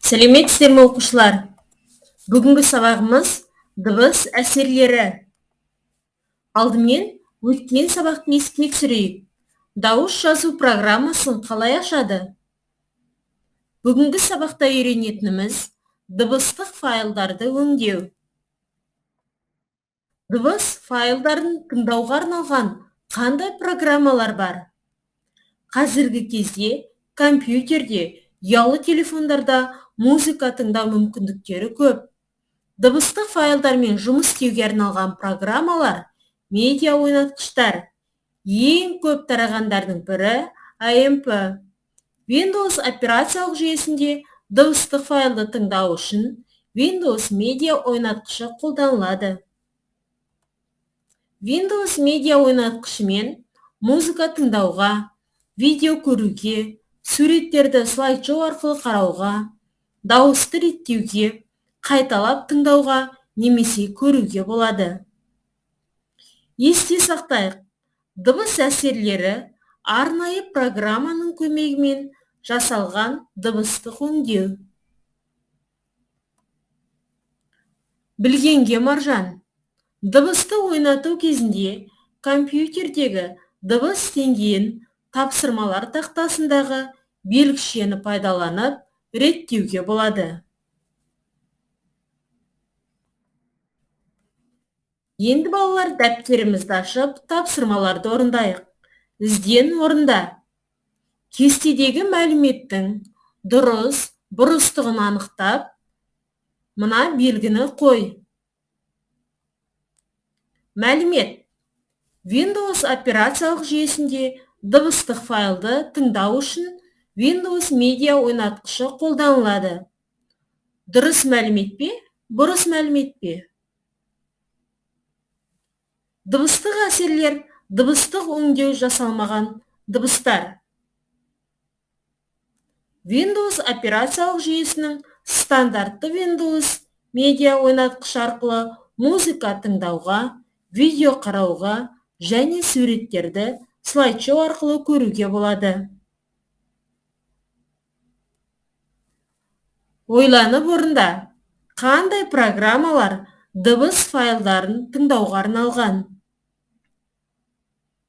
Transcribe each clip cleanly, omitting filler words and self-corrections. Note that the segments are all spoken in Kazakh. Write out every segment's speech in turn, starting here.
Сәлеметсіздер ме оқушылар? Бүгінгі сабағымыз дыбыс әсерлері. Алдымен өткен сабақты еске түсірейік. Дауыс жазу программасын қалай ашады? Бүгінгі сабақта үйренетініміз дыбыстық файлдарды өңдеу. Дыбыс файлдарын тыңдауға арналған қандай программалар бар? Қазіргі кезде компьютерде, ұялы телефондарда музыка тыңдау мүмкіндіктері көп. Дыбыстық файлдармен жұмыс істеуге арналған программалар медиа ойнатқыштар. Ең көп тарағандардың бірі AMP. Windows операциялық жүйесінде дыбыстық файлды тыңдау үшін Windows медиа ойнатқышы қолданылады. Windows медиа ойнатқышымен музыка тыңдауға, видео көруге, суреттерді слайд-шоу арқылы қарауға, дауысты реттеуге, қайталап тыңдауға немесе көруге болады. Есте сақтайық, дыбыс әсерлері арнайы программаның көмегімен жасалған дыбыстық өңдеу. Білгенге маржан. Дыбысты ойнату кезінде компьютердегі дыбыс деңгейін тапсырмалар тақтасындағы белгішені пайдаланып реттеуге болады. Енді балалар, дәптерімізді ашып, тапсырмаларды орындайық. Ізден орында. Кестедегі мәліметтің дұрыс, бұрыстығын анықтап, мына белгіні қой. Мәлімет. Windows операциялық жүйесінде дыбыстық файлды тыңдау үшін Windows медиа ойнатқышы қолданылады. Дұрыс мәлімет пе, бұрыс мәлімет пе? Дыбыстық әсерлер дыбыстық өңдеу жасалмаған дыбыстар. Windows операциялық жүйесінің стандартты Windows медиа ойнатқышы арқылы музыка тыңдауға, видео қарауға және суреттерді слайд-шоу арқылы көруге болады. Ойланып орында. Қандай программалар дыбыс файлдарын тыңдауға арналған?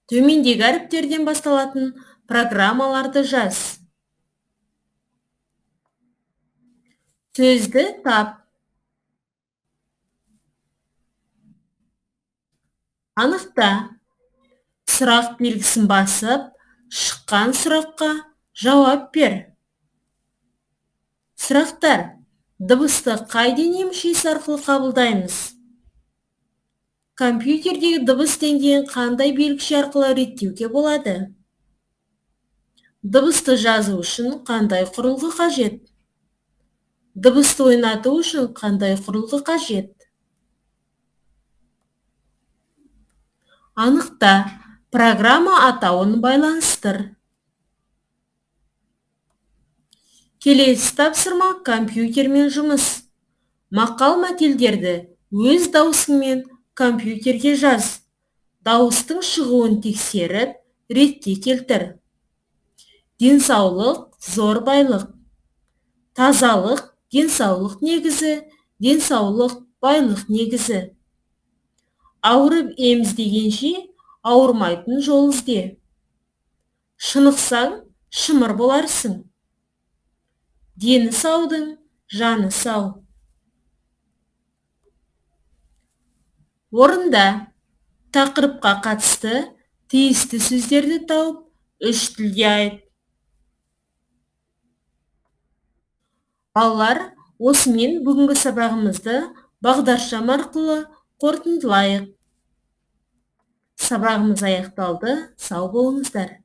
Төмендегі әріптерден басталатын программаларды жаз. Сөзді тап. Анықта. Сұрақ белгісін басып, шыққан сұраққа жауап бер. Сұрақтар. Дыбысты қай дене мүшесі арқылы қабылдаймыз? Компьютердегі дыбыс деңгейін қандай белгіші арқылы реттеуге болады? Дыбысты жазу үшін қандай құрылғы қажет? Дыбысты ойнату үшін қандай құрылғы қажет? Анықта. Программа атауын байланыстыр. Келесі тапсырма компьютермен жұмыс. Мақал мәтелдерді өз даусыңмен компьютерге жаз. Дауыстың шығуын тексеріп, ретке келтір. Денсаулық, зор байлық. Тазалық, денсаулық негізі, денсаулық, байлық негізі. Ауырып еміздегенше, ауырмайтын жол ізде. Шынықсаң, шымыр боларсың. Дені саудың, жаны сау. Орында. Тақырыпқа қатысты тиісті сөздерді тауып, үш тілде айт. Балалар, осымен бүгінгі сабағымызды бағдаршам арқылы қорытындылайық. Сабағымыз аяқталды. Сау болыңыздар.